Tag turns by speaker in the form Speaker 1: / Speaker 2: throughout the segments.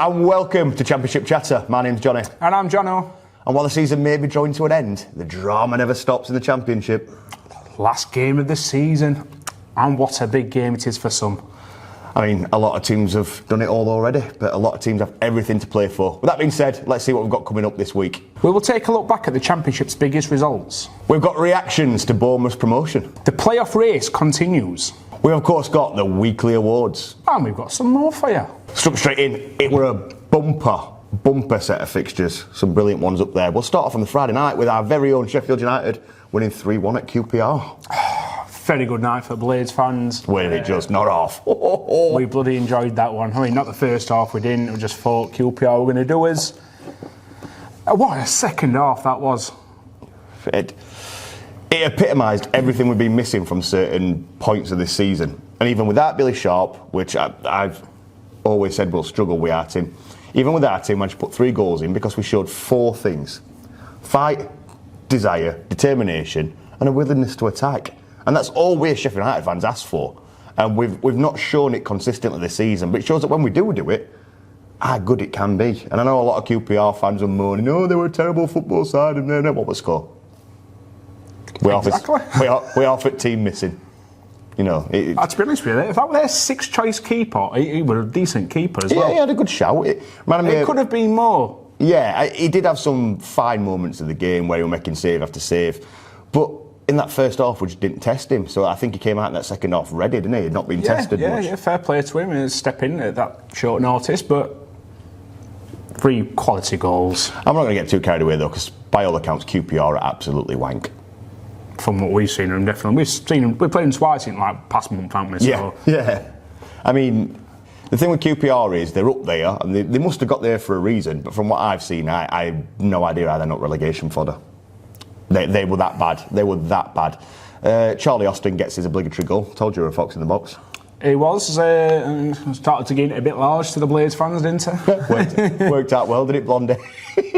Speaker 1: and welcome to Championship Chatter. My name's Johnny.
Speaker 2: And I'm Jonno.
Speaker 1: And while the season may be drawing to an end, the drama never stops in the Championship.
Speaker 2: Last game of the season, and what a big game it is for some.
Speaker 1: I mean, a lot of teams have done it all already, but a lot of teams have everything to play for. With that being said, let's see what we've got coming up this week.
Speaker 2: We will take a look back at the Championship's biggest results.
Speaker 1: We've got reactions to Bournemouth's promotion.
Speaker 2: The playoff race continues.
Speaker 1: We've of course got the weekly awards.
Speaker 2: And we've got some more for you.
Speaker 1: Struck straight in, it were a bumper set of fixtures. Some brilliant ones up there. We'll start off on the Friday night with our very own Sheffield United winning 3-1 at QPR.
Speaker 2: Very good night for Blades fans.
Speaker 1: Where did it just not off?
Speaker 2: We bloody enjoyed that one. I mean, not the first half we didn't. We just thought QPR were going to do us. What a second half that was.
Speaker 1: It epitomised everything we've been missing from certain points of this season. And even without Billy Sharp, which I've always said we'll struggle with our team, even with our team, we managed to put 3 goals in because we showed 4 things. Fight, desire, determination, and a willingness to attack. And that's all we as Sheffield United fans ask for. And we've not shown it consistently this season, but it shows that when we do it, how good it can be. And I know a lot of QPR fans are moaning, oh, they were a terrible football side, and what was the score? We offered team missing. You know,
Speaker 2: to be honest with you, if that were their 6th choice keeper, he was a decent keeper as well.
Speaker 1: Yeah, he had a good shout. It
Speaker 2: could have been more.
Speaker 1: Yeah, he did have some fine moments of the game where he was making save after save. But in that first half, we just didn't test him. So I think he came out in that second half ready, didn't he? He'd not been tested much. Yeah,
Speaker 2: fair play to him. He step in at that short notice, but 3 quality goals.
Speaker 1: I'm not going to get too carried away though, because by all accounts, QPR are absolutely wank.
Speaker 2: From what we've seen them, definitely. We've played them twice in like past month, haven't we? So.
Speaker 1: Yeah. I mean, the thing with QPR is they're up there, and they must have got there for a reason. But from what I've seen, I have no idea how they're not relegation fodder. They were that bad. They were that bad. Charlie Austin gets his obligatory goal. Told you you were a fox in the box.
Speaker 2: He was. And started to get it a bit large to the Blades fans, didn't it?
Speaker 1: Worked out well, did it, Blondie?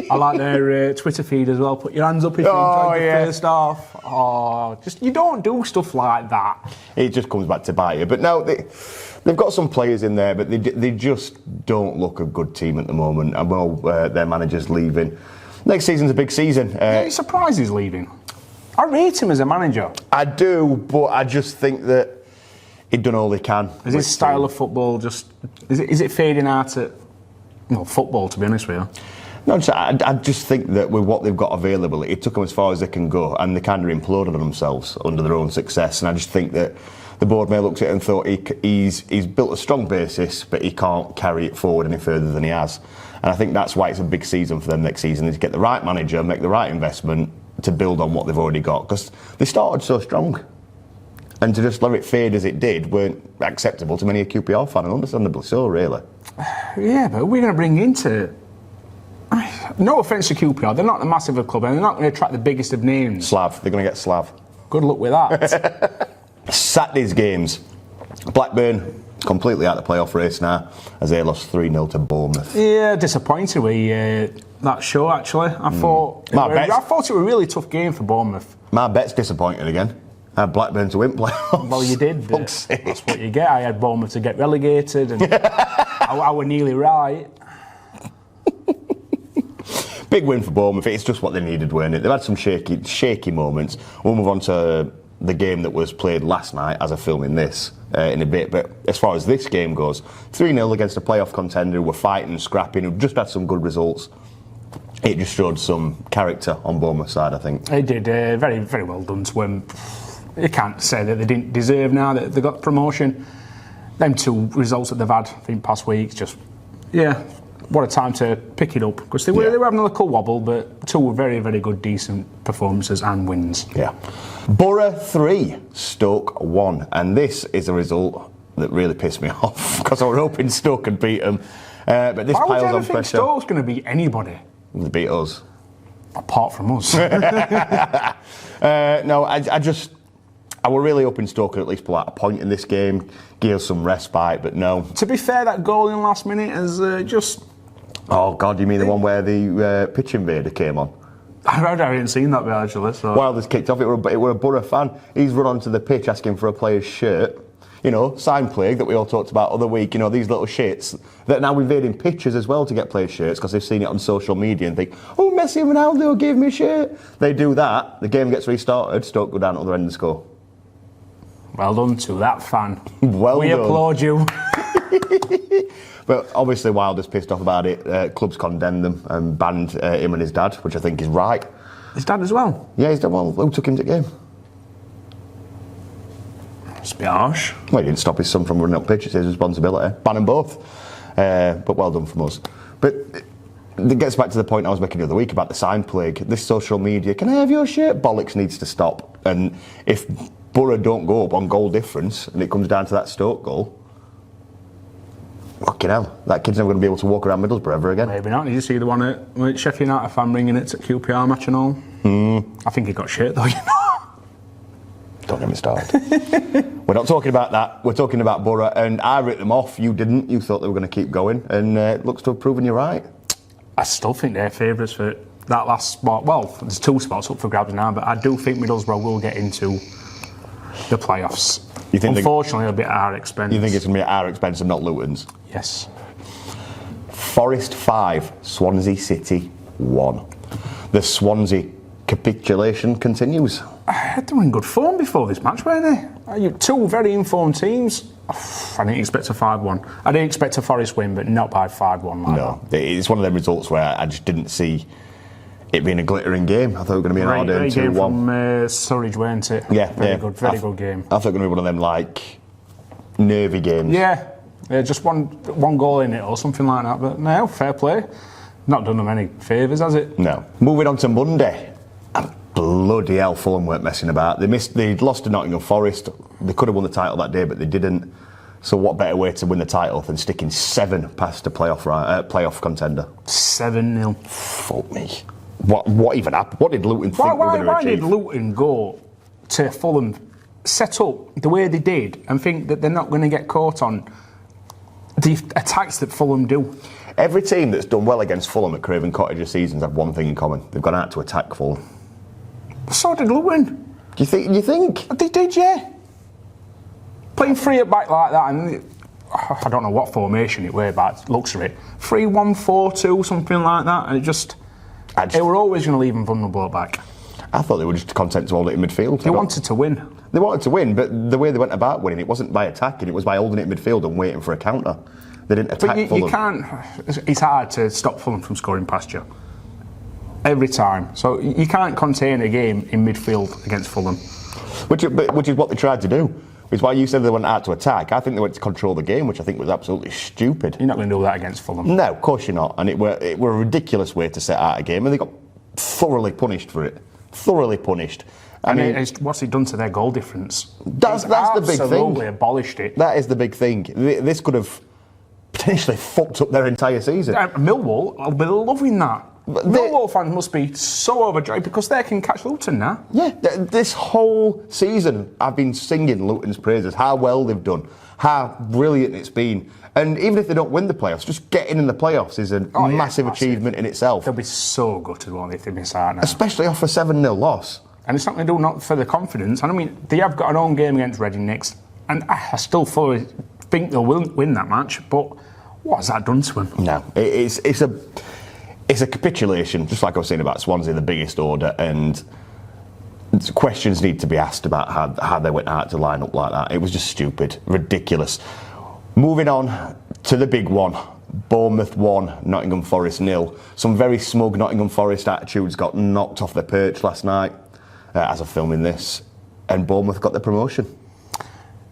Speaker 2: I like their Twitter feed as well. Put your hands up if you enjoyed the first half. Oh, you don't do stuff like that.
Speaker 1: It just comes back to bite you. But no, they've got some players in there, but they just don't look a good team at the moment. And well, their manager's leaving. Next season's a big season.
Speaker 2: Are you surprised he's leaving? I rate him as a manager.
Speaker 1: I do, but I just think that he'd done all he can.
Speaker 2: Is his style of football just... Is it fading out at... Well, football, to be honest with you?
Speaker 1: No, I just think that with what they've got available, it took them as far as they can go, and they kind of imploded on themselves under their own success. And I just think that the board may have looked at it and thought he's built a strong basis, but he can't carry it forward any further than he has. And I think that's why it's a big season for them next season, is to get the right manager, make the right investment to build on what they've already got. Because they started so strong. And to just let it fade as it did weren't acceptable to many a QPR fan, and understandably so, really.
Speaker 2: Yeah, but we're going to bring into... No offence to QPR, they're not a massive club, and they're not going to attract the biggest of names.
Speaker 1: Slav, they're going to get Slav.
Speaker 2: Good luck with that.
Speaker 1: Saturday's games. Blackburn completely out of the playoff race now, as they lost 3-0 to Bournemouth.
Speaker 2: Yeah, disappointed with that show, actually. I thought it was a really tough game for Bournemouth.
Speaker 1: My bet's disappointed again. I had Blackburn to win playoffs.
Speaker 2: Well, you did. That's what you get. I had Bournemouth to get relegated, and I were nearly right.
Speaker 1: Big win for Bournemouth. It's just what they needed, weren't it? They've had some shaky moments. We'll move on to the game that was played last night as I'm filming this in a bit. But as far as this game goes, 3-0 against a playoff contender who were fighting and scrapping, who just had some good results. It just showed some character on Bournemouth's side, I think.
Speaker 2: It did. Very, very well done to them. You can't say that they didn't deserve now that they got promotion. Them 2 results that they've had in past weeks, just, yeah, what a time to pick it up. Because they were having a little wobble, but 2 very, very good, decent performances and wins.
Speaker 1: Yeah. Borough 3, Stoke 1. And this is a result that really pissed me off, because I was hoping Stoke could beat them. But this piles on pressure. Why would you ever think
Speaker 2: Stoke's going to beat anybody?
Speaker 1: They beat us.
Speaker 2: Apart from us.
Speaker 1: No, I were really hoping Stoke could at least pull out a point in this game, give us some respite, but no.
Speaker 2: To be fair, that goal in the last minute is just...
Speaker 1: Oh, God, you mean the one where the pitch invader came on?
Speaker 2: I haven't seen that bit, actually. So.
Speaker 1: Wilder's kicked off. It were a Borough fan. He's run onto the pitch asking for a player's shirt. sign plague that we all talked about other week, these little shits that now invading pictures as well to get players' shirts because they've seen it on social media and think, oh, Messi and Ronaldo gave me a shirt. They do that, the game gets restarted, Stoke go down at the other end and score.
Speaker 2: Well done to that fan.
Speaker 1: Well
Speaker 2: we
Speaker 1: done.
Speaker 2: applaud you.
Speaker 1: But obviously Wilder's pissed off about it. Clubs condemned them and banned him and his dad, which I think is right.
Speaker 2: His dad as well?
Speaker 1: Yeah, his dad. Well, who took him to the game?
Speaker 2: It's a bit harsh.
Speaker 1: Well, he didn't stop his son from running up pitch. It's his responsibility. Ban them both. But well done from us. But it gets back to the point I was making the other week about the sign plague. This social media, can I have your shirt? Bollocks needs to stop. And if Borough don't go up on goal difference and it comes down to that Stoke goal, fucking hell, that kid's never going to be able to walk around Middlesbrough ever again.
Speaker 2: Maybe not. Did you see the one at Sheffield United fan ringing it at QPR match and all? I think he got shit though,
Speaker 1: Don't get me started. We're not talking about that. We're talking about Borough, and I wrote them off. You didn't. You thought they were going to keep going, and it looks to have proven you right.
Speaker 2: I still think they're favourites for that last spot. Well, there's 2 spots up for grabs now, but I do think Middlesbrough will get into the playoffs.
Speaker 1: You think
Speaker 2: Unfortunately, it'll be at our expense.
Speaker 1: You think it's going to be at our expense and not Luton's?
Speaker 2: Yes.
Speaker 1: Forest 5, Swansea City 1. The Swansea capitulation continues.
Speaker 2: They were in good form before this match, weren't they? 2 very informed teams. I didn't expect a 5-1. I didn't expect a Forest win, but not by 5-1 like
Speaker 1: No, it's one of them results where I just didn't see it being a glittering game. I thought it was going to be an odd 2-1.
Speaker 2: Game from Surridge, weren't it?
Speaker 1: Yeah,
Speaker 2: very good game.
Speaker 1: I thought it was going to be one of them nervy games.
Speaker 2: Yeah, just one goal in it or something like that. But no, fair play. Not done them any favours, has it?
Speaker 1: No. Moving on to Monday. Bloody hell, Fulham weren't messing about. They lost to Nottingham Forest. They could have won the title that day, but they didn't. So what better way to win the title than sticking 7 past a playoff contender?
Speaker 2: 7-0.
Speaker 1: Fuck me. What even happened? What did Luton think they were going to achieve?
Speaker 2: Why did Luton go to Fulham, set up the way they did, and think that they're not going to get caught on the attacks that Fulham do?
Speaker 1: Every team that's done well against Fulham at Craven Cottage this season have one thing in common. They've gone out to attack Fulham.
Speaker 2: So did Luton.
Speaker 1: Do you think?
Speaker 2: They did, yeah. Playing 3 at back like that, and I don't know what formation it were, but looks of it. 3-1-4-2, something like that, and they were always going to leave them vulnerable at back.
Speaker 1: I thought they were just content to hold it in midfield.
Speaker 2: They wanted to win.
Speaker 1: They wanted to win, but the way they went about winning, it wasn't by attacking, it was by holding it in midfield and waiting for a counter. They didn't attack Fulham.
Speaker 2: You can't. It's hard to stop Fulham from scoring past you. Every time. So you can't contain a game in midfield against Fulham.
Speaker 1: Which is what they tried to do. It's why you said they went out to attack. I think they went to control the game, which I think was absolutely stupid.
Speaker 2: You're not going to do that against Fulham.
Speaker 1: No, of course you're not. And it were a ridiculous way to set out a game, and they got thoroughly punished for it. Thoroughly punished.
Speaker 2: I mean, what's it done to their goal difference?
Speaker 1: That's the big thing.
Speaker 2: Absolutely abolished it.
Speaker 1: That is the big thing. This could have potentially fucked up their entire season.
Speaker 2: Millwall will be loving that. Millwall fans must be so overjoyed because they can catch Luton now.
Speaker 1: Yeah, this whole season I've been singing Luton's praises, how well they've done, how brilliant it's been. And even if they don't win the playoffs, just getting in the playoffs is a massive achievement in itself.
Speaker 2: They'll be so gutted, won't they, if they miss out now.
Speaker 1: Especially off a 7-0 loss.
Speaker 2: And it's not going to do not for the confidence. And I mean, they have got an own game against Reading next, and I still fully think they'll win that match, but what has that done to them?
Speaker 1: No, it's a capitulation, just like I was saying about Swansea, the biggest order, and questions need to be asked about how they went out to line up like that. It was just stupid, ridiculous. Moving on to the big one, Bournemouth 1, Nottingham Forest 0. Some very smug Nottingham Forest attitudes got knocked off their perch last night as of filming this, and Bournemouth got the promotion.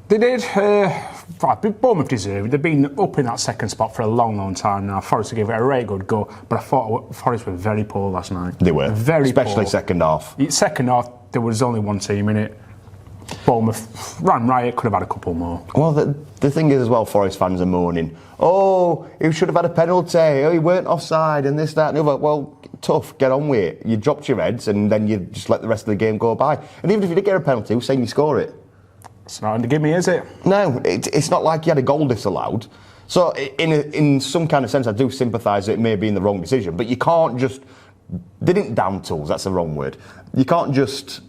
Speaker 2: They did. Bournemouth deserved it. They've been up in that second spot for a long, long time now. Forest gave it a very good go, but I thought Forest were very poor last night.
Speaker 1: They were.
Speaker 2: Very
Speaker 1: especially
Speaker 2: poor.
Speaker 1: Second half.
Speaker 2: Second half, there was only one team in it. Bournemouth ran riot, could have had a couple more.
Speaker 1: Well, the thing is as well, Forest fans are moaning, oh, he should have had a penalty, oh, he weren't offside, and this, that, and the other. Well, tough, get on with it. You dropped your heads, and then you just let the rest of the game go by. And even if you did get a penalty, who's saying you score it?
Speaker 2: It's not under gimme, is it?
Speaker 1: No, it's not like you had a goal disallowed. So in some kind of sense, I do sympathise that it may be in the wrong decision, but you can't just... They didn't down tools, that's the wrong word. You can't just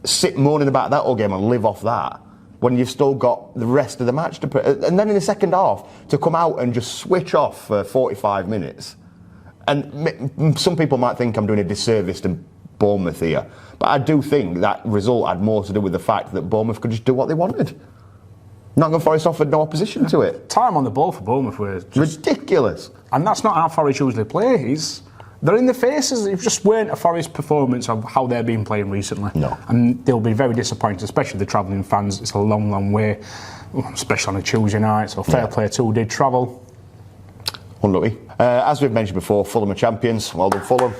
Speaker 1: sit moaning about that all game and live off that. when you've still got the rest of the match to put. And then in the second half, to come out and just switch off for 45 minutes. And some people might think I'm doing a disservice to Bournemouth here, but I do think that result had more to do with the fact that Bournemouth could just do what they wanted. Nottingham Forest offered no opposition to it.
Speaker 2: Time on the ball for Bournemouth was just
Speaker 1: ridiculous.
Speaker 2: And that's not how Forest usually play. They're in the faces. It just weren't a Forest performance of how they've been playing recently.
Speaker 1: No.
Speaker 2: And they'll be very disappointed, especially the travelling fans. It's a long, long way, especially on a Tuesday night. So fair play to who did travel.
Speaker 1: Unlucky. As we've mentioned before, Fulham are champions. Well done, Fulham.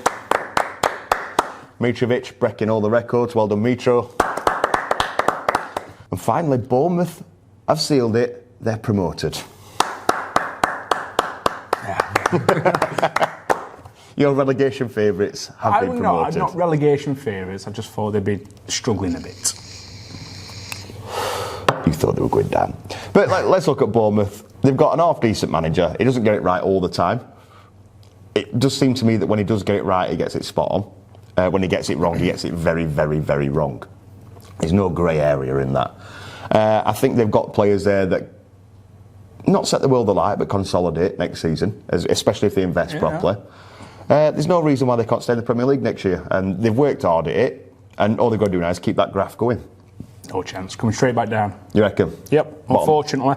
Speaker 1: Mitrovic breaking all the records. Well done, Mitro. And finally, Bournemouth have sealed it. They're promoted. Your relegation favourites have been promoted.
Speaker 2: Not relegation favourites. I just thought they'd be struggling a bit.
Speaker 1: You thought they were going down. But let's look at Bournemouth. They've got an half-decent manager. He doesn't get it right all the time. It does seem to me that when he does get it right, he gets it spot on. When he gets it wrong, he gets it very, very, very wrong. There's no grey area in that. I think they've got players there that not set the world alight, but consolidate next season, especially if they invest properly. There's no reason why they can't stay in the Premier League next year. And they've worked hard at it, and all they've got to do now is keep that graph going.
Speaker 2: No chance. Coming straight back down.
Speaker 1: You reckon?
Speaker 2: Yep. Unfortunately.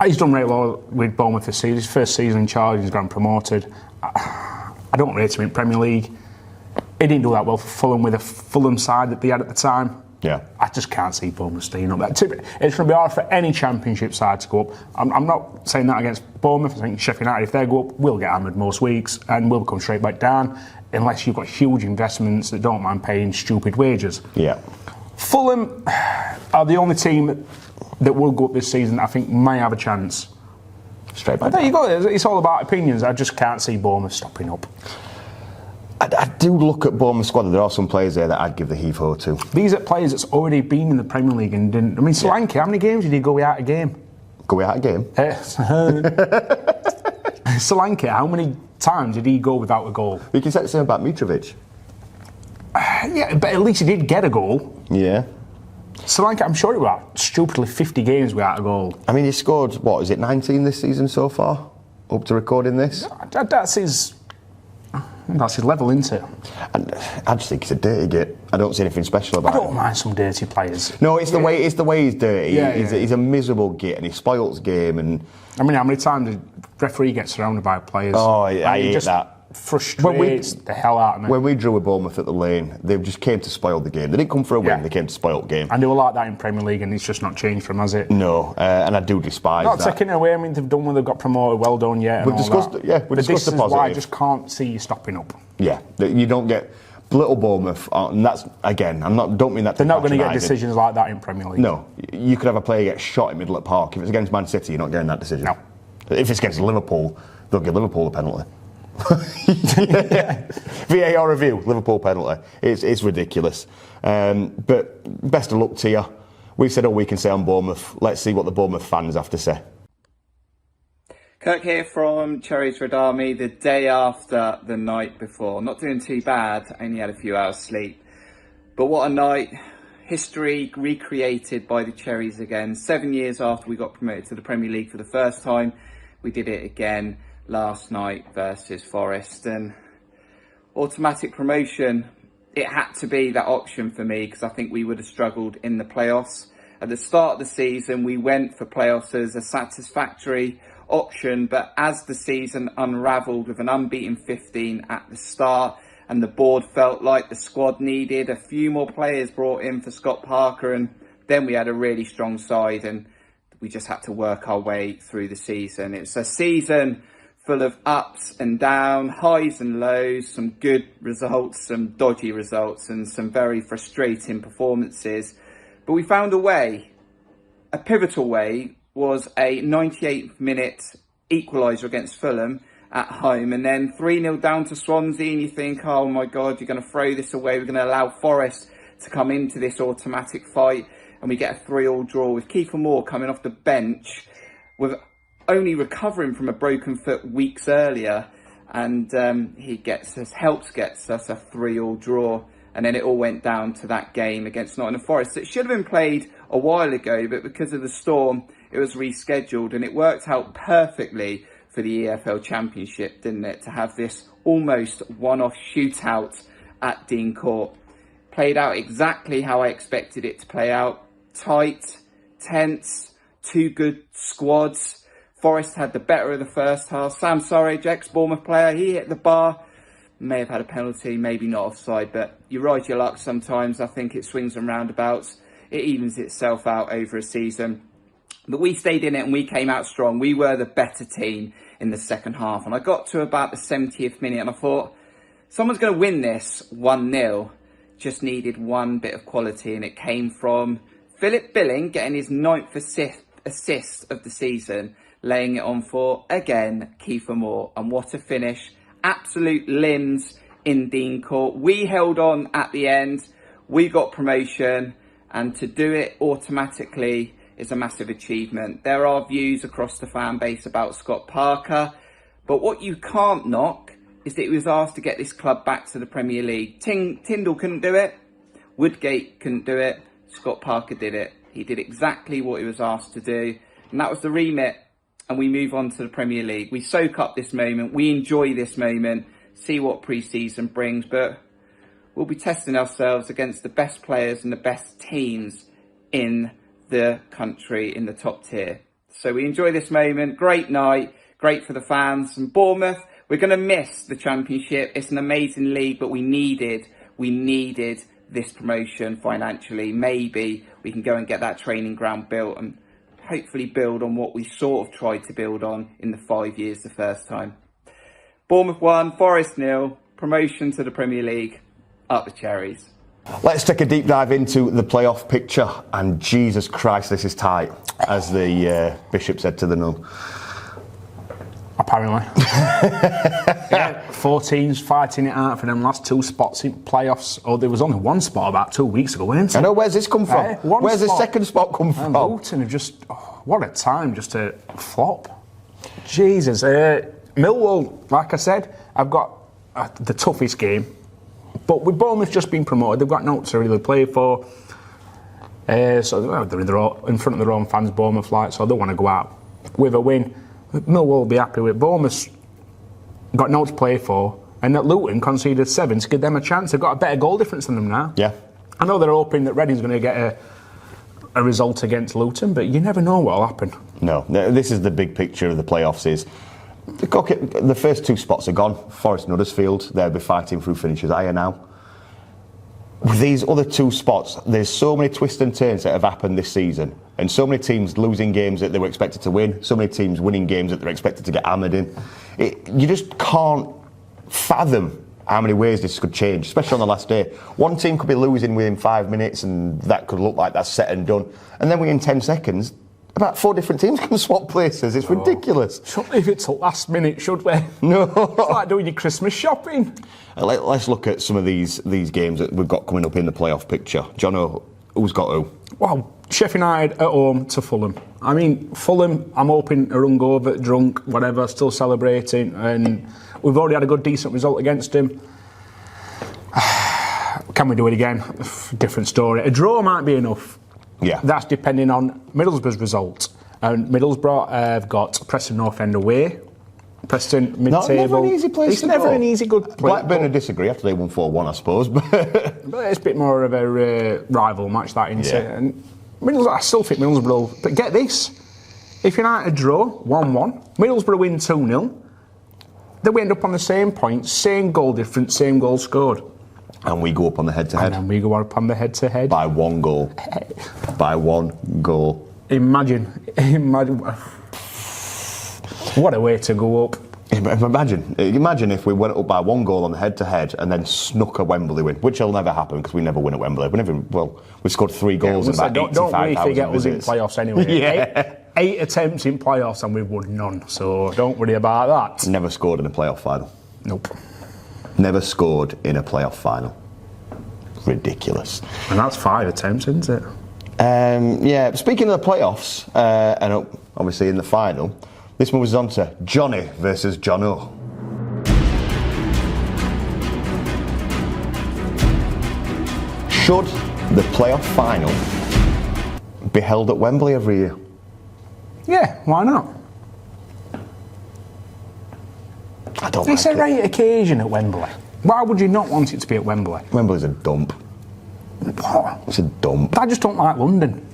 Speaker 2: He's done really well with Bournemouth this season. His first season in charge, he's gotten promoted. I don't rate him in Premier League. He didn't do that well for Fulham with a Fulham side that they had at the time.
Speaker 1: Yeah.
Speaker 2: I just can't see Bournemouth staying up there. It's going to be hard for any Championship side to go up. I'm not saying that against Bournemouth. I think Sheffield United, if they go up, will get hammered most weeks and will come straight back down unless you've got huge investments that don't mind paying stupid wages.
Speaker 1: Yeah.
Speaker 2: Fulham are the only team that will go up this season I think may have a chance.
Speaker 1: Straight back
Speaker 2: down. There you go. It's all about opinions. I just can't see Bournemouth stopping up.
Speaker 1: I do look at Bournemouth squad. There are some players there that I'd give the heave-ho to.
Speaker 2: These are players that's already been in the Premier League and didn't. I mean, Solanke, how many games did he go without a game?
Speaker 1: Go without a game?
Speaker 2: Solanke, how many times did he go without a goal?
Speaker 1: You can say the same about Mitrovic.
Speaker 2: Yeah, but at least he did get a goal.
Speaker 1: Yeah.
Speaker 2: Solanke, I'm sure it was stupidly 50 games without a goal.
Speaker 1: I mean, he scored, what, is it 19 this season so far? Up to recording this?
Speaker 2: That's his level, isn't it?
Speaker 1: And I just think it's a dirty git. I don't see anything special about
Speaker 2: it.
Speaker 1: it.
Speaker 2: I don't mind some dirty players.
Speaker 1: No, it's the way he's dirty.
Speaker 2: Yeah,
Speaker 1: he's a miserable git and he spoils game. And
Speaker 2: I mean, how many times the referee gets surrounded by players?
Speaker 1: Oh, I hate that.
Speaker 2: Frustrates the hell out of me.
Speaker 1: When we drew with Bournemouth at the Lane, they just came to spoil the game. They didn't come for a win, they came to spoil the game.
Speaker 2: And they were like that in Premier League, and it's just not changed for them, has it?
Speaker 1: No, and I do despise that.
Speaker 2: Not taking it away, I mean, they've done when they've got promoted, well done, yeah.
Speaker 1: We've discussed the positive.
Speaker 2: This is why I just can't see you stopping up.
Speaker 1: Yeah, you don't get little Bournemouth, and that's, again, don't mean that
Speaker 2: they're not going to get decisions like that in Premier League.
Speaker 1: No, you could have a player get shot in middle at park. If it's against Man City, you're not getting that decision.
Speaker 2: No.
Speaker 1: If it's against Liverpool, they'll give Liverpool a penalty. VAR review, Liverpool penalty. It's ridiculous. But best of luck to you. We've said all we can say on Bournemouth. Let's see what the Bournemouth fans have to say.
Speaker 3: Kirk here from Cherries Red Army, the day after the night before. Not doing too bad, only had a few hours sleep. But what a night. History recreated by the Cherries again. 7 years after we got promoted to the Premier League for the first time, we did it again last night versus Forest. And automatic promotion, it had to be that option for me because I think we would have struggled in the playoffs. At the start of the season, we went for playoffs as a satisfactory option, but as the season unravelled with an unbeaten 15 at the start and the board felt like the squad needed a few more players brought in for Scott Parker, and then we had a really strong side and we just had to work our way through the season. It's a season full of ups and downs, highs and lows, some good results, some dodgy results, and some very frustrating performances. But we found a way. A pivotal way was a 98th minute equaliser against Fulham at home, and then 3-0 down to Swansea, and you think, oh my God, you're going to throw this away. We're going to allow Forest to come into this automatic fight, and we get a 3-3 draw with Kiefer Moore coming off the bench with only recovering from a broken foot weeks earlier, and he helps get us a 3-3 draw. And then it all went down to that game against Nottingham Forest. It should have been played a while ago, but because of the storm, it was rescheduled. And it worked out perfectly for the EFL Championship, didn't it? To have this almost one-off shootout at Dean Court. Played out exactly how I expected it to play out. Tight, tense, two good squads. Forest had the better of the first half. Sam Surridge, ex-Bournemouth player, he hit the bar. May have had a penalty, maybe not offside, but you ride your luck sometimes. I think it swings and roundabouts. It evens itself out over a season. But we stayed in it and we came out strong. We were the better team in the second half. And I got to about the 70th minute and I thought, someone's going to win this 1-0. Just needed one bit of quality, and it came from Philip Billing getting his 9th assist of the season, laying it on for, again, Kiefer Moore. And what a finish. Absolute limbs in Dean Court. We held on at the end. We got promotion, and to do it automatically is a massive achievement. There are views across the fan base about Scott Parker, but what you can't knock is that he was asked to get this club back to the Premier League. Tyndall couldn't do it. Woodgate couldn't do it. Scott Parker did it. He did exactly what he was asked to do, and that was the remit. And we move on to the Premier League. We soak up this moment. We enjoy this moment. See what pre-season brings. But we'll be testing ourselves against the best players and the best teams in the country, in the top tier. So we enjoy this moment. Great night. Great for the fans. And Bournemouth, we're going to miss the Championship. It's an amazing league, but we needed this promotion financially. Maybe we can go and get that training ground built and hopefully build on what we sort of tried to build on in the 5 years the first time. Bournemouth 1, Forest 0, promotion to the Premier League. Up the Cherries.
Speaker 1: Let's take a deep dive into the playoff picture, and Jesus Christ, this is tight, as the Bishop said to the nun.
Speaker 2: Apparently. Yeah, 4 teams fighting it out for them last 2 spots in playoffs. Oh, there was only 1 spot about 2 weeks ago, weren't there?
Speaker 1: I know, where's this come from? Where's the second spot come from?
Speaker 2: Luton have just, what a time just to flop. Jesus. Millwall, like I said, I've got the toughest game. But with Bournemouth just being promoted, they've got no to really play for. So they're in front of their own fans, Bournemouth like, so they want to go out with a win. Millwall will be happy with. Bournemouth's got no to play for, and that Luton conceded 7 to give them a chance. They've got a better goal difference than them now.
Speaker 1: Yeah.
Speaker 2: I know they're hoping that Reading's going to get a result against Luton, but you never know what will happen.
Speaker 1: No, this is the big picture of the playoffs is the first 2 spots are gone. Forest and Huddersfield, they'll be fighting through finishes higher now. With these other 2 spots, there's so many twists and turns that have happened this season, and so many teams losing games that they were expected to win, so many teams winning games that they're expected to get hammered in. You just can't fathom how many ways this could change, especially on the last day. One team could be losing within 5 minutes and that could look like that's set and done, and then within 10 seconds about 4 different teams can swap places. It's ridiculous.
Speaker 2: Shouldn't leave it till last minute, should we?
Speaker 1: No.
Speaker 2: It's like doing your Christmas shopping.
Speaker 1: Let's look at some of these games that we've got coming up in the playoff picture. Jonno, who's got who?
Speaker 2: Well, Sheffield United at home to Fulham. I mean, Fulham, I'm hoping are hungover, drunk, whatever, still celebrating, and we've already had a good, decent result against him. Can we do it again? Different story. A draw might be enough.
Speaker 1: Yeah.
Speaker 2: That's depending on Middlesbrough's result. And Middlesbrough have got Preston North End away. Preston mid-table.
Speaker 1: Never an easy place
Speaker 2: it's
Speaker 1: to
Speaker 2: never
Speaker 1: go.
Speaker 2: an easy good place.
Speaker 1: Blackburn would disagree after they won 4-1, I suppose. But
Speaker 2: it's a bit more of a rival match, that, isn't it? And Middlesbrough, I still think Middlesbrough. But get this. If United draw 1-1, Middlesbrough win 2-0, then we end up on the same points, same goal difference, same goal scored.
Speaker 1: And we go up on the head-to-head.
Speaker 2: And then we go up on the head-to-head.
Speaker 1: By 1 goal. By 1 goal.
Speaker 2: Imagine. What a way to go up.
Speaker 1: Imagine if we went up by 1 goal on the head-to-head and then snuck a Wembley win, which will never happen because we never win at Wembley. We scored 3 goals in about 85,000
Speaker 2: Don't really forget us in playoffs anyway.
Speaker 1: Yeah.
Speaker 2: 8 attempts in playoffs and we've won none, so don't worry about that.
Speaker 1: Never scored in a playoff final.
Speaker 2: Nope.
Speaker 1: Never scored in a playoff final. Ridiculous.
Speaker 2: And that's 5 attempts, isn't it?
Speaker 1: Yeah, speaking of the playoffs, and obviously in the final, this moves on to Johnny versus Jonno. Should the playoff final be held at Wembley every year?
Speaker 2: Yeah, why not?
Speaker 1: I don't
Speaker 2: It's
Speaker 1: like
Speaker 2: a
Speaker 1: it.
Speaker 2: rare occasion at Wembley. Why would you not want it to be at Wembley?
Speaker 1: Wembley's a dump.
Speaker 2: What?
Speaker 1: It's a dump.
Speaker 2: I just don't like London.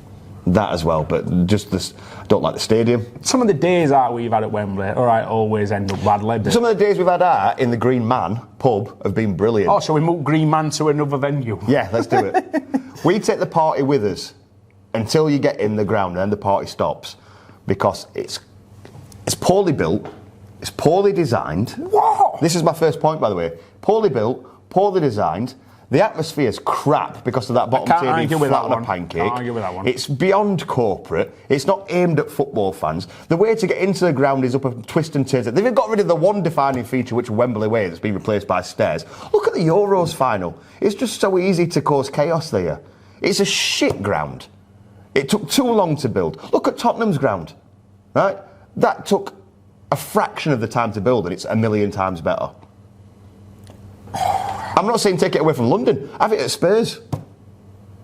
Speaker 1: That as well, but just this, I don't like the stadium.
Speaker 2: Some of the days out we've had at Wembley, all right, always end up badly. But...
Speaker 1: Some of the days we've had out in the Green Man pub have been brilliant.
Speaker 2: Oh, so we move Green Man to another venue?
Speaker 1: Yeah, let's do it. We take the party with us until you get in the ground, and then the party stops, because it's poorly built, it's poorly designed.
Speaker 2: What?
Speaker 1: This is my first point, by the way. Poorly built, poorly designed. The atmosphere's crap because of that bottom tier being flat on a pancake.
Speaker 2: Can't argue with that one.
Speaker 1: It's beyond corporate. It's not aimed at football fans. The way to get into the ground is up a twist and turns. They've got rid of the one defining feature, which is Wembley Way, that's been replaced by stairs. Look at the Euros final. It's just so easy to cause chaos there. It's a shit ground. It took too long to build. Look at Tottenham's ground, right? That took a fraction of the time to build, and it's a million times better. I'm not saying take it away from London. Have it at Spurs.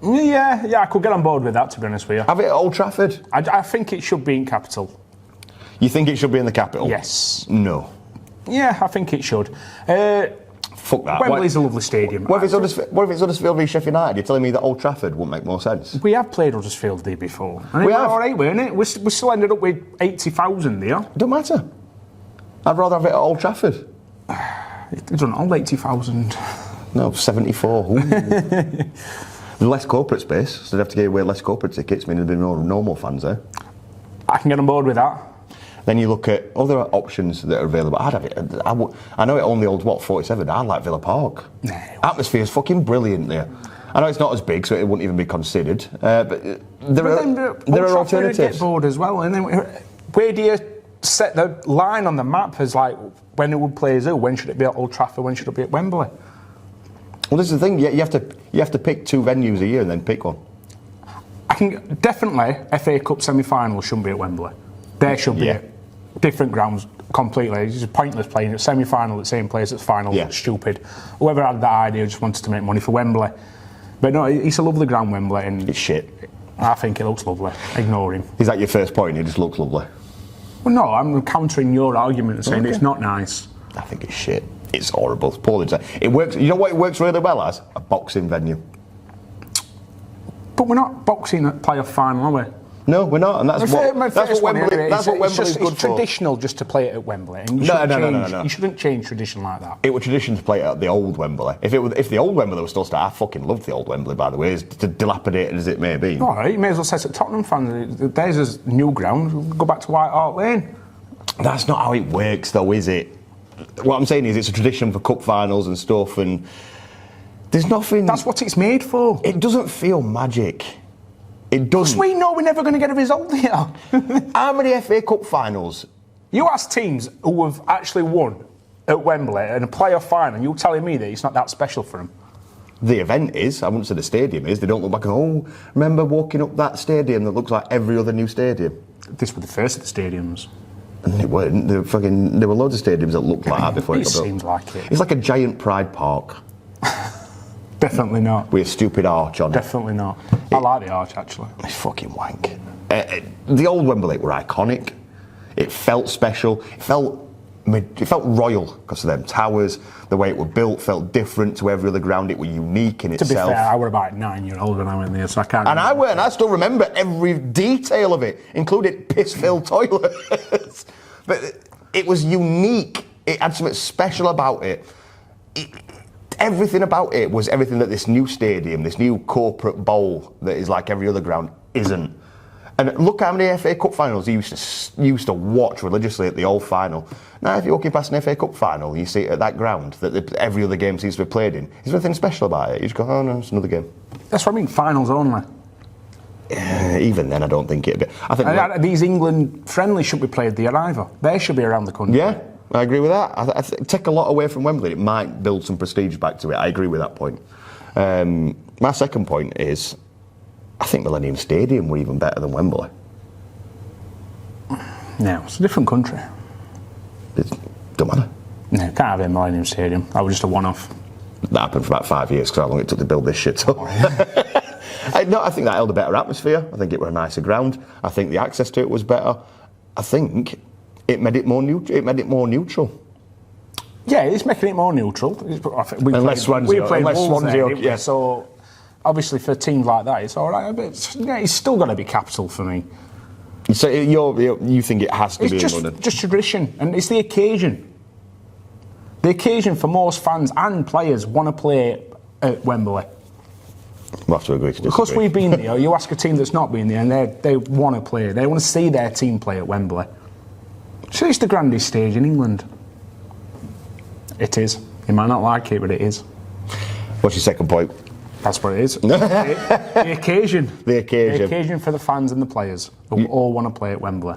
Speaker 2: Yeah, I could get on board with that, to be honest with you.
Speaker 1: Have it at Old Trafford.
Speaker 2: I think it should be in capital.
Speaker 1: You think it should be in the capital?
Speaker 2: Yes.
Speaker 1: No.
Speaker 2: Yeah, I think it should.
Speaker 1: Fuck that.
Speaker 2: Wembley's a lovely stadium.
Speaker 1: What if it's Huddersfield v Sheffield United? You're telling me that Old Trafford wouldn't make more sense?
Speaker 2: We have played Huddersfield there before. And
Speaker 1: We
Speaker 2: it was
Speaker 1: have.
Speaker 2: all right, weren't it? We still ended up with 80,000 there.
Speaker 1: Don't matter. I'd rather have it at Old Trafford.
Speaker 2: It doesn't hold 80,000.
Speaker 1: No, 74. Ooh. There's less corporate space, so they'd have to give away less corporate tickets, meaning there'd be no normal fans there.
Speaker 2: I can get on board with that.
Speaker 1: Then you look at other options that are available. I'd have it. I know it only holds, 47? I'd like Villa Park.
Speaker 2: No.
Speaker 1: Atmosphere is fucking brilliant there. I know it's not as big, so it wouldn't even be considered. But there are alternatives.
Speaker 2: Get bored as well. And then where do you set the line on the map as like when it would play who? When should it be at Old Trafford? When should it be at Wembley?
Speaker 1: Well, this is the thing. You have to pick two venues a year and then pick one.
Speaker 2: I can definitely FA Cup semi-final shouldn't be at Wembley. There should be
Speaker 1: Yeah.
Speaker 2: different grounds completely. It's just pointless playing at semi-final at the same place as final.
Speaker 1: Yeah.
Speaker 2: It's stupid. Whoever had that idea just wanted to make money for Wembley. But no, it's a lovely ground, Wembley, and
Speaker 1: It's shit.
Speaker 2: I think it looks lovely. Ignore him.
Speaker 1: Is that your first point? It just looks lovely.
Speaker 2: Well, no, I'm countering your argument and saying
Speaker 1: Okay.
Speaker 2: it's not nice.
Speaker 1: I think it's shit. It's horrible. It's poorly designed. It works. You know what it works really well as? A boxing venue.
Speaker 2: But we're not boxing at playoff final, are we?
Speaker 1: No, we're not, and that's what Wembley. That's what Wembley's good
Speaker 2: It's
Speaker 1: for.
Speaker 2: traditional just to play it at Wembley, and you
Speaker 1: No,
Speaker 2: shouldn't
Speaker 1: no,
Speaker 2: change.
Speaker 1: no.
Speaker 2: You shouldn't change tradition like that.
Speaker 1: It was tradition to play at the old Wembley. If the old Wembley was still started, I fucking loved the old Wembley. By the way, as dilapidated as it may be.
Speaker 2: All right, you may as well say to Tottenham fans, there's a new ground. Go back to White Hart Lane.
Speaker 1: That's not how it works, though, is it? What I'm saying is, it's a tradition for cup finals and stuff, and there's nothing.
Speaker 2: That's what it's made for.
Speaker 1: It doesn't feel magic. It doesn't.
Speaker 2: We know we're never going to get a result here.
Speaker 1: How many FA Cup finals?
Speaker 2: You ask teams who have actually won at Wembley and a playoff final, and you're telling me that it's not that special for them.
Speaker 1: The event is. I wouldn't say the stadium is. They don't look back and oh, remember walking up that stadium that looks like every other new stadium.
Speaker 2: This was the first of the stadiums.
Speaker 1: And it weren't. There were loads of stadiums that looked like that before it
Speaker 2: It
Speaker 1: got built.
Speaker 2: seems like it.
Speaker 1: It's like a giant Pride Park
Speaker 2: Definitely not.
Speaker 1: with a stupid arch on it.
Speaker 2: Definitely not. I like the arch, actually.
Speaker 1: It's fucking wank. The old Wembley were iconic. It felt special. It felt royal because of them towers. The way it was built felt different to every other ground. It was unique in
Speaker 2: To be
Speaker 1: itself.
Speaker 2: fair, I was about 9-year-old when I went there, so I can't.
Speaker 1: And I went, and I still remember every detail of it, including piss-filled toilets. But it was unique. It had something special about it. Everything about it was everything that this new stadium, this new corporate bowl that is like every other ground, isn't. And look how many FA Cup finals you used to watch religiously at the old final. Now, if you're walking past an FA Cup final, you see it at that ground that every other game seems to be played in. Is there anything special about it? You just go, oh no, it's another game.
Speaker 2: That's what I mean, finals only.
Speaker 1: Even then, I don't think it'd be. I think
Speaker 2: These England friendlies should be played there either. They should be around the country.
Speaker 1: yeah, I agree with that. I take a lot away from Wembley. It might build some prestige back to it. I agree with that point. My second point is, I think Millennium Stadium were even better than Wembley.
Speaker 2: No, it's a different country.
Speaker 1: It don't matter.
Speaker 2: No, can't have it in Millennium Stadium. That was just a one-off.
Speaker 1: That happened for about 5 years, because how long it took to build this shit up. I think that held a better atmosphere. I think it was a nicer ground. I think the access to it was better. I think it made it more neutral.
Speaker 2: Yeah, it's making it more neutral.
Speaker 1: Unless Swansea,
Speaker 2: yeah. So obviously for teams like that, it's all right. But it's still got to be capital for me.
Speaker 1: So you think it has to be in London?
Speaker 2: Just tradition, and it's the occasion. The occasion for most fans and players want to play at Wembley.
Speaker 1: We'll have to agree to disagree.
Speaker 2: Because we've been there, you ask a team that's not been there, and they want to play. They want to see their team play at Wembley. So it's the grandest stage in England. It is. You might not like it, but it is.
Speaker 1: What's your second point?
Speaker 2: That's what it is. The occasion.
Speaker 1: The occasion.
Speaker 2: The occasion for the fans and the players who all want to play at Wembley.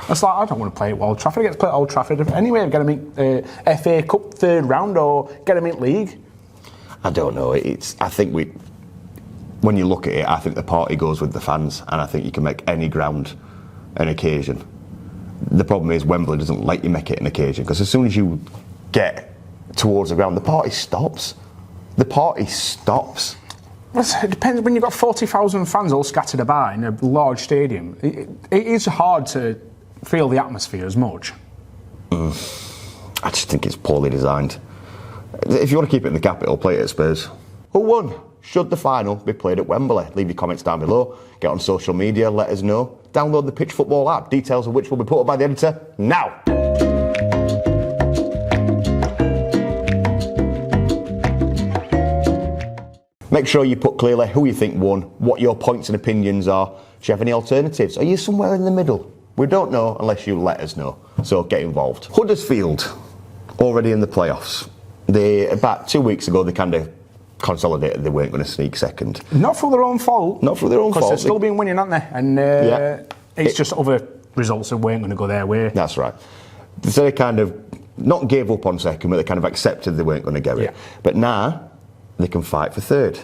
Speaker 2: It's like, I don't want to play at Old Trafford. I get to play at Old Trafford anyway. Get them in FA Cup third round or get them in league.
Speaker 1: I don't know. I think when you look at it, I think the party goes with the fans, and I think you can make any ground an occasion. The problem is Wembley doesn't let you make it an occasion, because as soon as you get towards the ground, the party stops. The party stops.
Speaker 2: It depends. When you've got 40,000 fans all scattered about in a large stadium, it is hard to feel the atmosphere as much.
Speaker 1: I just think it's poorly designed. If you want to keep it in the capital, play it at Spurs. Who won? Should the final be played at Wembley? Leave your comments down below. Get on social media, let us know. Download the Pitch Football app, details of which will be put up by the editor now. Make sure you put clearly who you think won, what your points and opinions are. Do you have any alternatives? Are you somewhere in the middle? We don't know unless you let us know. So get involved. Huddersfield, already in the playoffs. About 2 weeks ago, they kind of consolidated they weren't going to sneak second.
Speaker 2: Not for their own fault.
Speaker 1: Not for their own fault.
Speaker 2: Because they've still been winning, haven't they? And it's just other results that weren't going to go their way.
Speaker 1: That's right. So they kind of not gave up on second, but they kind of accepted they weren't going to get it.
Speaker 2: Yeah.
Speaker 1: But now they can fight for third.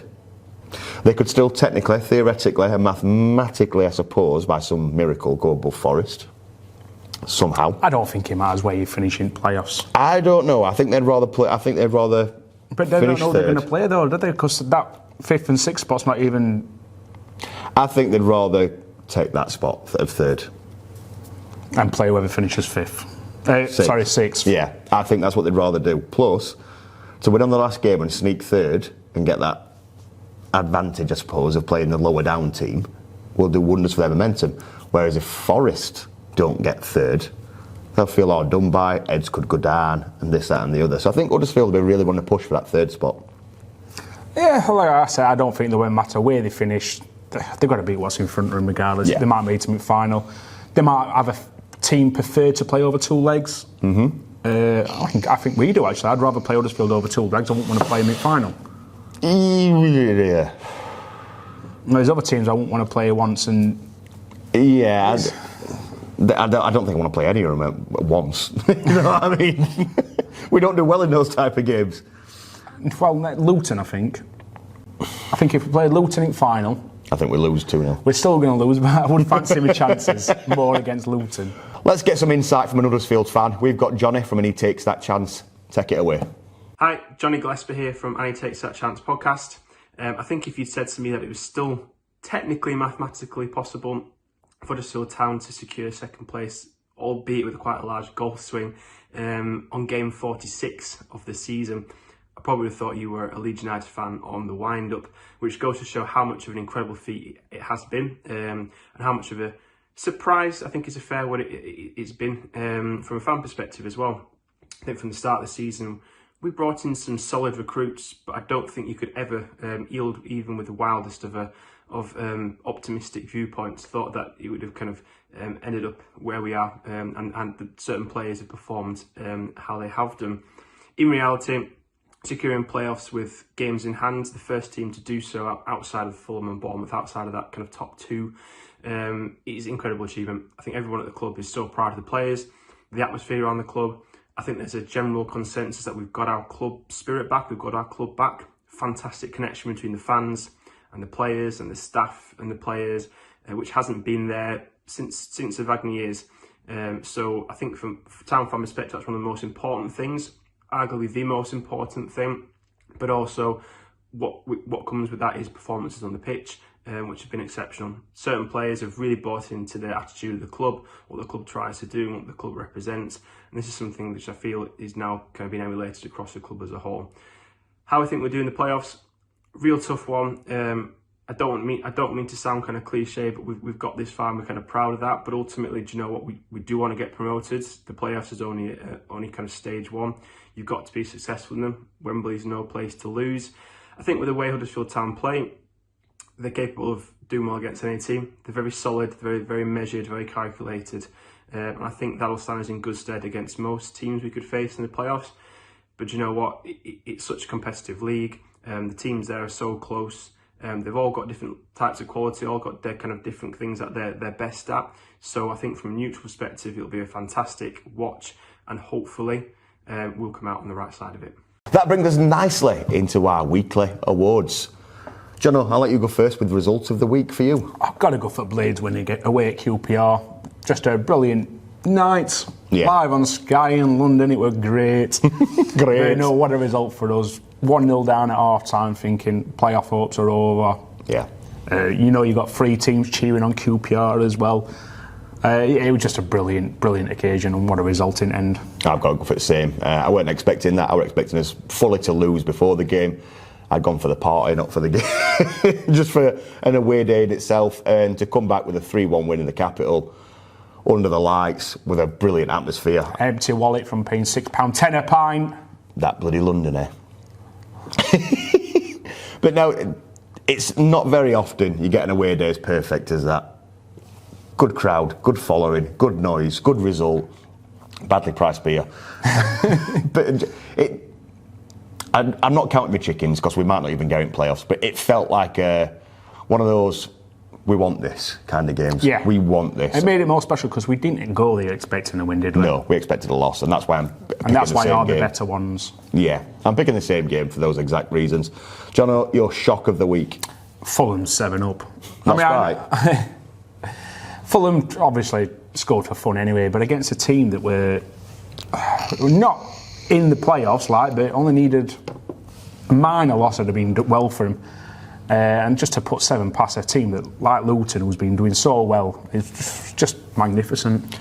Speaker 1: They could still technically, theoretically, and mathematically, I suppose, by some miracle, go above Forest. Somehow.
Speaker 2: I don't think it matters where you finish in playoffs.
Speaker 1: I don't know. I think they'd rather play. But they don't know
Speaker 2: they're going to play though, do they? Because that 5th and 6th spot's not even.
Speaker 1: I think they'd rather take that spot of third
Speaker 2: and play whoever finishes 5th. Sorry, 6th.
Speaker 1: Yeah, I think that's what they'd rather do. Plus, to win on the last game and sneak third and get that advantage, I suppose, of playing the lower down team will do wonders for their momentum. Whereas if Forest don't get third, they'll feel all done by. Heads could go down and this, that, and the other. So I think Huddersfield will really want to push for that third spot.
Speaker 2: Yeah, like I said, I don't think it won't matter where they finish. They've got to beat what's in front of them regardless. Yeah. They might meet them in final. They might have a team preferred to play over 2 legs. I think we do actually. I'd rather play Huddersfield over 2 legs. I wouldn't want to play them in final.
Speaker 1: Yeah.
Speaker 2: There's other teams I wouldn't want to play once and.
Speaker 1: Yeah. I don't think I want to play any of them at once. You know what I mean? We don't do well in those type of games.
Speaker 2: Well, Luton, I think. I think if we play Luton in final...
Speaker 1: I think we lose 2-0.
Speaker 2: We're still going to lose, but I wouldn't fancy my chances more against Luton.
Speaker 1: Let's get some insight from an Huddersfield fan. We've got Jonny from And He Takes That Chance. Take it away.
Speaker 4: Hi, Johnny Gillespie here from And He Takes That Chance podcast. I think if you'd said to me that it was still technically, mathematically possible for Huddersfield Town to secure second place, albeit with quite a large goal swing, on game 46 of the season, I probably would have thought you were a Leeds United fan on the wind-up, which goes to show how much of an incredible feat it has been, and how much of a surprise, I think is a fair word, it's been from a fan perspective as well. I think from the start of the season, we brought in some solid recruits, but I don't think you could ever yield, even with the wildest of optimistic viewpoints, thought that it would have kind of ended up where we are, and that certain players have performed how they have done. In reality, securing playoffs with games in hand, the first team to do so outside of Fulham and Bournemouth, outside of that kind of top 2, is an incredible achievement. I think everyone at the club is so proud of the players, the atmosphere around the club. I think there's a general consensus that we've got our club spirit back, we've got our club back. Fantastic connection between the fans and the players and the staff and the players, which hasn't been there since the Wagner years. So I think from town fan perspective, that's one of the most important things, arguably the most important thing. but also what comes with that is performances on the pitch, which have been exceptional. Certain players have really bought into the attitude of the club, what the club tries to do, and what the club represents. And this is something which I feel is now kind of being emulated across the club as a whole. How I think we're doing the playoffs, real tough one. I don't mean to sound kind of cliche, but we've got this far and we're kind of proud of that. But ultimately, do you know what? We do want to get promoted. The playoffs is only kind of stage one. You've got to be successful in them. Wembley's no place to lose. I think with the way Huddersfield Town play, they're capable of doing well against any team. They're very solid, very, very measured, very calculated. And I think that'll stand us in good stead against most teams we could face in the playoffs. But you know what? It's such a competitive league. The teams there are so close. They've all got different types of quality, all got their kind of different things that they're best at. So I think from a neutral perspective, it'll be a fantastic watch, and hopefully we'll come out on the right side of it.
Speaker 1: That brings us nicely into our weekly awards. Jonno, I'll let you go first with the results of the week for you.
Speaker 2: I've got to go for Blades winning it away at QPR. Just a brilliant night.
Speaker 1: Yeah.
Speaker 2: Live on Sky in London, it was great.
Speaker 1: Great.
Speaker 2: What a result for us. 1-0 down at half time, thinking playoff hopes are over.
Speaker 1: Yeah.
Speaker 2: You got 3 teams cheering on QPR as well. It was just a brilliant occasion, and what a resulting end.
Speaker 1: I've got to go for the same. I weren't expecting that. I was expecting us fully to lose before the game. I'd gone for the party, not for the game. Just for an away day in itself, and to come back with a 3-1 win in the capital, under the lights, with a brilliant atmosphere.
Speaker 2: Empty wallet from paying £6.10 a pint.
Speaker 1: That bloody London, eh? But no, it's not very often you get an away day as perfect as that. Good crowd, good following, good noise, good result. Badly priced beer. But I'm not counting my chickens because we might not even get in playoffs, but it felt like one of those we want this kind of games.
Speaker 2: Yeah.
Speaker 1: We want this.
Speaker 2: It made it more special because we didn't go there expecting a win, did we?
Speaker 1: No, we expected a loss, and that's why I'm picking
Speaker 2: And that's
Speaker 1: the
Speaker 2: why
Speaker 1: same
Speaker 2: are the
Speaker 1: game.
Speaker 2: better ones.
Speaker 1: Yeah, I'm picking the same game for those exact reasons. Jonno, your shock of the week.
Speaker 2: Fulham 7-up.
Speaker 1: That's right.
Speaker 2: Fulham obviously scored for fun anyway, but against a team that were not in the playoffs, but only needed a minor loss would have been well for him. And just to put 7 past a team that, like Luton, who's been doing so well, is just magnificent.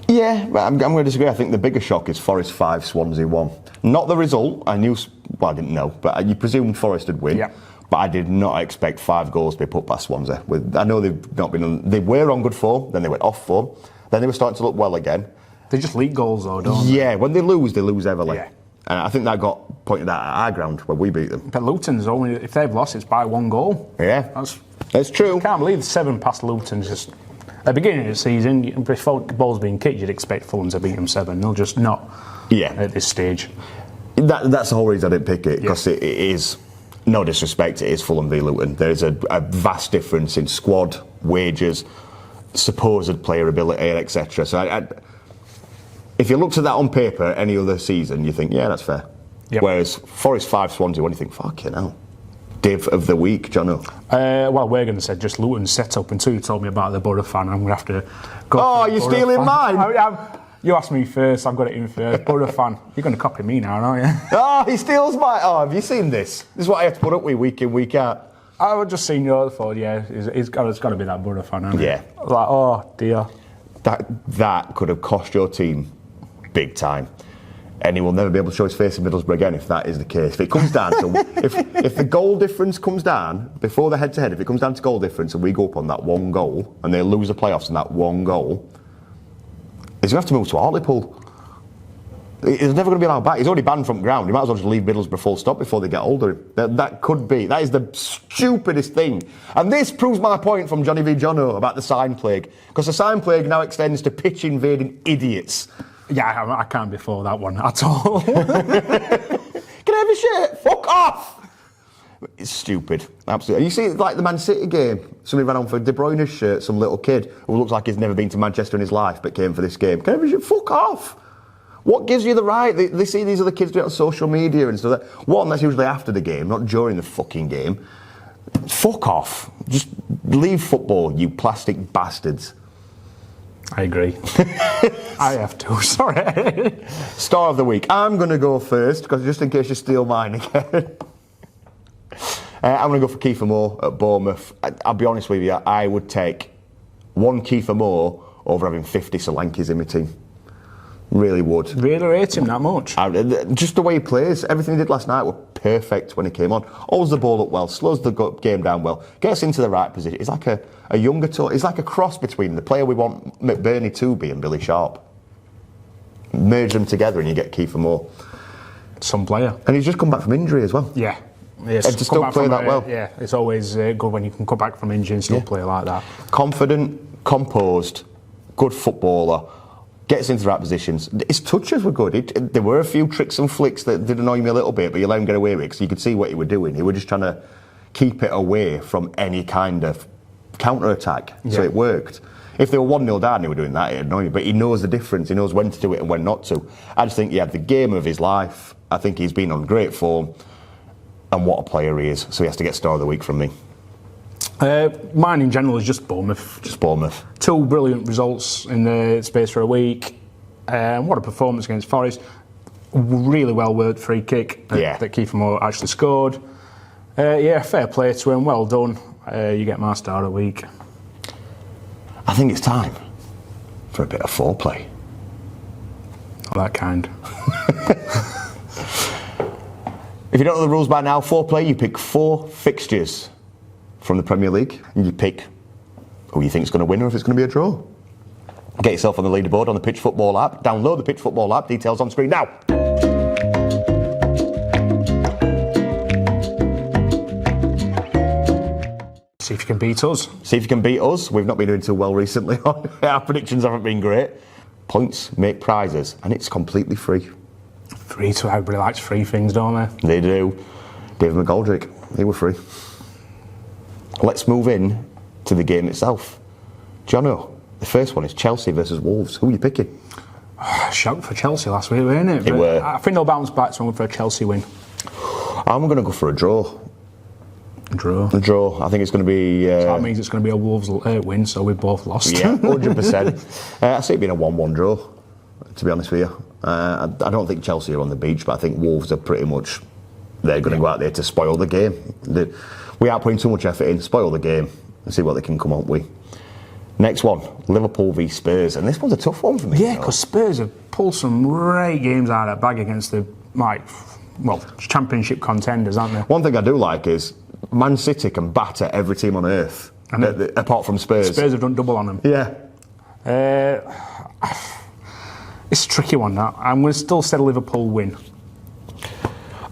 Speaker 1: Yeah, but I'm going to disagree. I think the bigger shock is Forest 5, Swansea 1. Not the result. I didn't know, but you presumed Forest would win.
Speaker 2: Yeah.
Speaker 1: But I did not expect 5 goals to be put past Swansea. I know they've not been. They were on good form, then they went off form, then they were starting to look well again.
Speaker 2: They just leak goals though, don't they?
Speaker 1: Yeah, when they lose heavily.
Speaker 2: Yeah.
Speaker 1: And I think that got pointed out at our ground when we beat them.
Speaker 2: But Luton's only, if they've lost, it's by 1 goal.
Speaker 1: Yeah, that's true.
Speaker 2: I can't believe the 7 past Luton's just. At the beginning of the season, before the ball's being kicked, you'd expect Fulham to beat them 7. They'll just not at this stage.
Speaker 1: That's the whole reason I didn't pick it, because it is, no disrespect, it is Fulham v Luton. There is a vast difference in squad, wages, supposed player ability, etc. So if you looked at that on paper any other season, you think, yeah, that's fair.
Speaker 2: Yep.
Speaker 1: Whereas Forest 5, Swansea 1, you think, fucking hell. Div of the week, Jonno.
Speaker 2: Well, we're going to say just Luton's set up, until you told me about the Borough fan. I'm going to have to go.
Speaker 1: Oh, you're stealing mine?
Speaker 2: You asked me first, I've got it in first. Borough fan. You're going to copy me now, aren't you?
Speaker 1: Oh, he steals mine. Oh, have you seen this? This is what I have to put up with week in, week out.
Speaker 2: I was just seeing yours for, it's got to be that Borough fan, hasn't it?
Speaker 1: Yeah.
Speaker 2: Like, oh dear.
Speaker 1: That could have cost your team big time. And he will never be able to show his face in Middlesbrough again if that is the case. If it comes down to if the goal difference comes down before the head-to-head, if it comes down to goal difference and we go up on that 1 goal and they lose the playoffs on that 1 goal, he's going to have to move to Hartlepool. He's never going to be allowed back. He's already banned from ground. He might as well just leave Middlesbrough full stop before they get older. That is the stupidest thing. And this proves my point from Johnny v Jonno about the sign plague. Because the sign plague now extends to pitch invading idiots.
Speaker 2: Yeah, I can't be for that one at all.
Speaker 1: Can I have a shirt? Fuck off! It's stupid. Absolutely. You see, like the Man City game, somebody ran on for De Bruyne's shirt, some little kid who looks like he's never been to Manchester in his life but came for this game. Can I have a shirt? Fuck off! What gives you the right? They see these other kids do it on social media and stuff. One, that's usually after the game, not during the fucking game. Fuck off. Just leave football, you plastic bastards.
Speaker 2: I agree. I have to, sorry.
Speaker 1: Star of the week. I'm going to go first, because just in case you steal mine again. I'm going to go for Kiefer Moore at Bournemouth. I'll be honest with you, I would take one Kiefer Moore over having 50 Solankis in my team. Really would.
Speaker 2: Really rate him that much?
Speaker 1: Just the way he plays. Everything he did last night were perfect when he came on. Holds the ball up well, slows the game down well, gets into the right position. He's like a younger... He's like a cross between the player we want McBurney to be and Billy Sharp. Merge them together and you get Kiefer Moore.
Speaker 2: Some player.
Speaker 1: And he's just come back from injury as well.
Speaker 2: Yeah. Yes,
Speaker 1: and to still play that well.
Speaker 2: Yeah, it's always good when you can come back from injury and still play like that.
Speaker 1: Confident, composed, good footballer, gets into the right positions. His touches were good. There were a few tricks and flicks that did annoy me a little bit, but you let him get away with it because you could see what he was doing. He was just trying to keep it away from any kind of counter-attack, so it worked. If they were 1-0 down and he were doing that, it'd annoy me, but he knows the difference. He knows when to do it and when not to. I just think he had the game of his life. I think he's been on great form. And what a player he is. So he has to get Star of the Week from me.
Speaker 2: Mine in general is just Bournemouth.
Speaker 1: Just Bournemouth. 2
Speaker 2: brilliant results in the space for a week. What a performance against Forest. Really well worked free kick that Kiefer Moore actually scored. Fair play to him. Well done. You get my Star of the Week.
Speaker 1: I think it's time for a bit of foreplay.
Speaker 2: Not that kind.
Speaker 1: If you don't know the rules by now, foreplay, you pick 4 fixtures from the Premier League and you pick who you think is going to win or if it's going to be a draw. Get yourself on the leaderboard on the Pitch Football app. Download the Pitch Football app. Details on screen now.
Speaker 2: See if you can beat us.
Speaker 1: See if you can beat us. We've not been doing too well recently. Our predictions haven't been great. Points make prizes and it's completely free.
Speaker 2: Free to everybody likes free things, don't they?
Speaker 1: They do. David McGoldrick, they were free. Let's move in to the game itself. Jonno, the first one is Chelsea versus Wolves. Who are you picking?
Speaker 2: Shock for Chelsea last week, weren't it?
Speaker 1: They were.
Speaker 2: I think they'll bounce back, so I'm going for a Chelsea win.
Speaker 1: I'm going to go for a draw. A draw. I think it's going to be...
Speaker 2: so that means it's going to be a Wolves win, so we've both lost.
Speaker 1: Yeah, 100%. I see it being a 1-1 draw, to be honest with you. I don't think Chelsea are on the beach, but I think Wolves are pretty much... They're going to go out there to spoil the game. We aren't putting too much effort in. Spoil the game and see what they can come up with. Next one, Liverpool V Spurs. And this one's a tough one for me.
Speaker 2: Yeah, because Spurs have pulled some great games out of that bag against the, championship contenders, aren't they?
Speaker 1: One thing I do like is Man City can batter every team on earth, apart from Spurs.
Speaker 2: Spurs have done double on them.
Speaker 1: Yeah.
Speaker 2: It's a tricky one, that. I'm going to still say Liverpool win.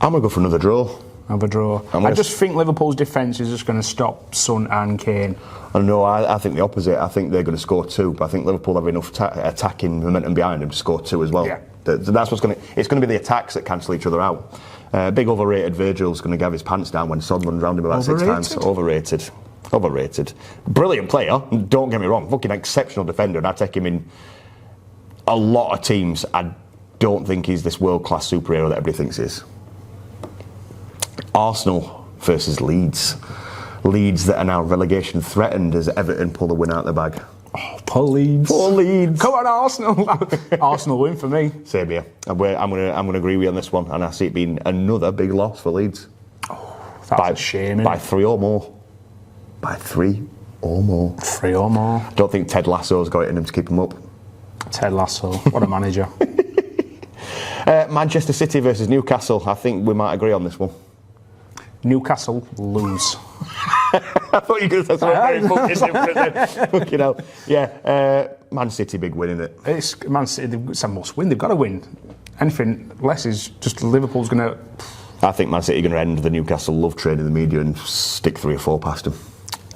Speaker 1: I'm going to go for another draw.
Speaker 2: Another draw. I just think Liverpool's defence is just going to stop Son and Kane.
Speaker 1: No, I think the opposite. I think they're going to score 2, but I think Liverpool have enough attacking momentum behind them to score 2 as well. Yeah. That's what's going to... It's going to be the attacks that cancel each other out. Big overrated Virgil's going to have his pants down when Son runs round him about 6 times. Overrated. Brilliant player, don't get me wrong. Fucking exceptional defender, and I take him in a lot of teams. I don't think he's this world-class superhero that everybody thinks he is. Arsenal versus Leeds. Leeds that are now relegation threatened as Everton pull the win out of the bag.
Speaker 2: Oh, poor Leeds. Come on, Arsenal. Arsenal win for me.
Speaker 1: Same here. I'm going to agree with you on this one, and I see it being another big loss for Leeds.
Speaker 2: Oh, that's a shame.
Speaker 1: By 3 or more. By 3 or more.
Speaker 2: 3 or more.
Speaker 1: Don't think Ted Lasso's got it in him to keep him up.
Speaker 2: Ted Lasso, what a manager.
Speaker 1: Manchester City versus Newcastle. I think we might agree on this one.
Speaker 2: Newcastle lose.
Speaker 1: I thought you were going to say something very fucking different. Fucking hell. Yeah, Man City, big win, isn't it?
Speaker 2: It's Man City, it's a must win. They've got to win. Anything less is just Liverpool's going to...
Speaker 1: I think Man City are going to end the Newcastle love train in the media and stick 3 or 4 past them.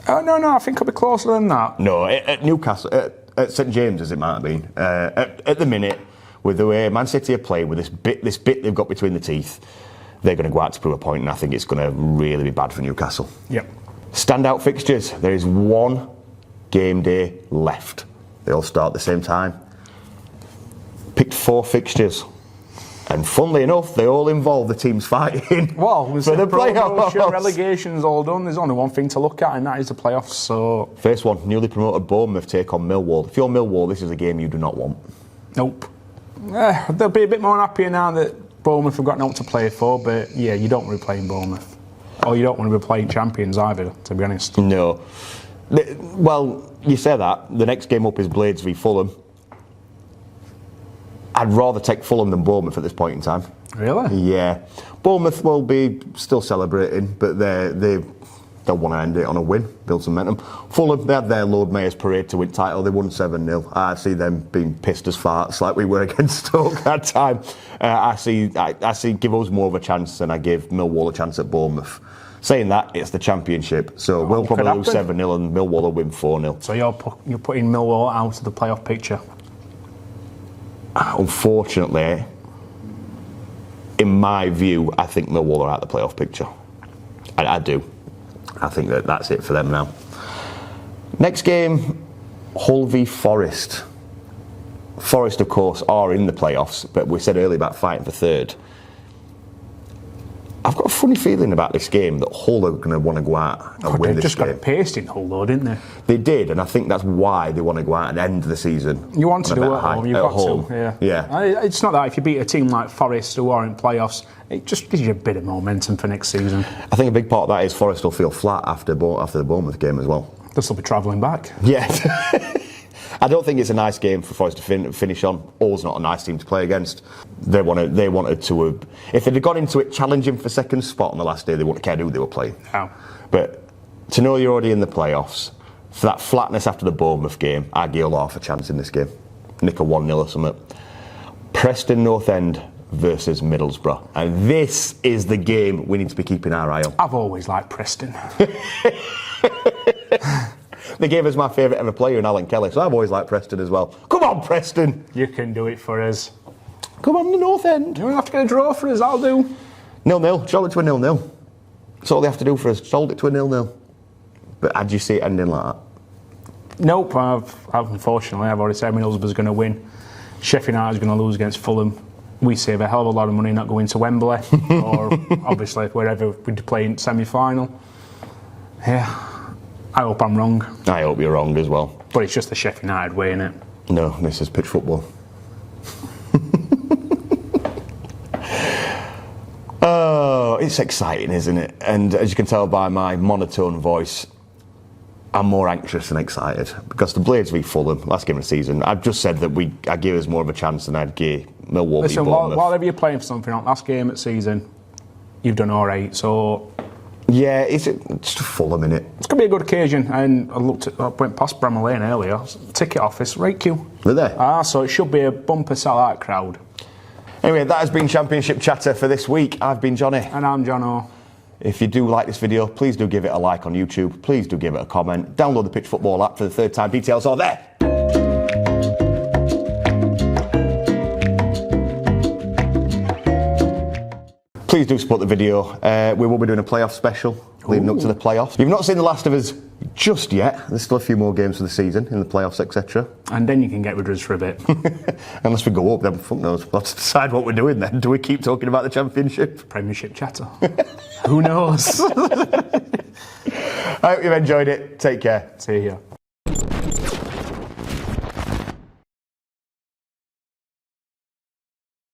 Speaker 2: Oh, no, I think it'll be closer than that.
Speaker 1: No, at Newcastle, at St James's it might have been. At the minute, with the way Man City are playing, with this bit they've got between the teeth, they're going to go out to prove a point, and I think it's going to really be bad for Newcastle.
Speaker 2: Yep.
Speaker 1: Standout fixtures. There is 1 game day left. They all start at the same time. Picked 4 fixtures. And funnily enough, they all involve the teams fighting
Speaker 2: Well,
Speaker 1: for the playoffs.
Speaker 2: Relegation's all done. There's only one thing to look at, and that is the playoffs. So,
Speaker 1: First one, newly promoted Bournemouth take on Millwall. If you're Millwall, this is a game you do not want.
Speaker 2: nope. They'll be a bit more happier now that Bournemouth have got nothing to play for. But yeah, you don't want to be playing Bournemouth, or you don't want to be playing champions either. To be honest.
Speaker 1: No. Well, you say that. The next game up is Leeds v Fulham. I'd rather take Fulham than Bournemouth at this point in time.
Speaker 2: Really?
Speaker 1: Yeah. Bournemouth will be still celebrating, but they'll want to end it on a win, build some momentum. Fulham, they had their Lord Mayor's parade to win title. They won 7-0. I see them being pissed as farts like we were against Stoke that time. I see give us more of a chance than I give Millwall a chance at Bournemouth. Saying that, it's the Championship, so we'll probably lose 7-0 and Millwall will win 4-0.
Speaker 2: So you're putting Millwall out of the playoff picture?
Speaker 1: Unfortunately, in my view, I think Millwall are out of the playoff picture. I do. I think that's it for them now. Next game, Hull v Forest. Forest, of course, are in the playoffs, but we said earlier about fighting for third. I've got a funny feeling about this game that Hull are going to want to go out and win
Speaker 2: They
Speaker 1: this
Speaker 2: just
Speaker 1: game.
Speaker 2: got paced in Hull, though, didn't they?
Speaker 1: They did, and I think that's why they want to go out and end the season.
Speaker 2: You want to
Speaker 1: on a
Speaker 2: do it
Speaker 1: better
Speaker 2: at
Speaker 1: high-
Speaker 2: home, you've
Speaker 1: at
Speaker 2: got
Speaker 1: home.
Speaker 2: to.
Speaker 1: Yeah.
Speaker 2: It's not that if you beat a team like Forest who are in playoffs, it just gives you a bit of momentum for next season.
Speaker 1: I think a big part of that is Forest will feel flat after the Bournemouth game as well.
Speaker 2: They'll still be travelling back.
Speaker 1: Yeah. I don't think it's a nice game for Forest to finish on. Hull's not a nice team to play against. They wanted to. If they'd have gone into it challenging for second spot on the last day, they wouldn't have cared who they were playing.
Speaker 2: No.
Speaker 1: But to know you're already in the playoffs, for that flatness after the Bournemouth game, I give Hull half a chance in this game. Nick a 1-0 or something. Preston North End versus Middlesbrough. And this is the game we need to be keeping our eye on.
Speaker 2: I've always liked Preston.
Speaker 1: They gave us my favourite ever player in Alan Kelly, so I've always liked Preston as well. Come on, Preston!
Speaker 2: You can do it for us.
Speaker 1: Come on, the North End.
Speaker 2: You don't have to get a draw for us, I'll do.
Speaker 1: 0-0. Hold it to a 0-0. That's all they have to do for us. Hold it to a 0-0. But how do you see it ending like that?
Speaker 2: Nope, unfortunately, I've already said Middlesbrough's going to win. Sheffield United's going to lose against Fulham. We save a hell of a lot of money not going to Wembley, or obviously wherever we play in semi-final. Yeah. I hope I'm wrong.
Speaker 1: I hope you're wrong as well.
Speaker 2: But it's just the Sheffield United way, innit?
Speaker 1: No, this is pitch football. Oh, it's exciting, isn't it? And as you can tell by my monotone voice, I'm more anxious than excited. Because the Blades v Fulham, last game of the season, I've just said that I give us more of a chance than I'd give Millwall v
Speaker 2: Listen,
Speaker 1: Bournemouth.
Speaker 2: whatever you're playing for something, last game of the season, you've done all right. So
Speaker 1: Yeah, it's just Fulham, innit?
Speaker 2: it's going to be a good occasion. And I went past Bramall Lane earlier. Ticket office, right queue.
Speaker 1: Are they?
Speaker 2: So it should be a bumper sellout crowd.
Speaker 1: Anyway, that has been Championship Chatter for this week. I've been Johnny.
Speaker 2: And I'm Jonno.
Speaker 1: If you do like this video, please do give it a like on YouTube. Please do give it a comment. Download the Pitch Football app for the third time. Details are there. Please do support the video. We will be doing a playoff special leading up to the playoffs. If you've not seen The Last of Us just yet, there's still a few more games for the season in the playoffs, etc.
Speaker 2: And then you can get rid of us for a bit.
Speaker 1: Unless we go up, then fuck knows. We'll have to decide what we're doing then. Do we keep talking about the Championship?
Speaker 2: Premiership chatter. Who knows?
Speaker 1: I hope you've enjoyed it. Take care.
Speaker 2: See you.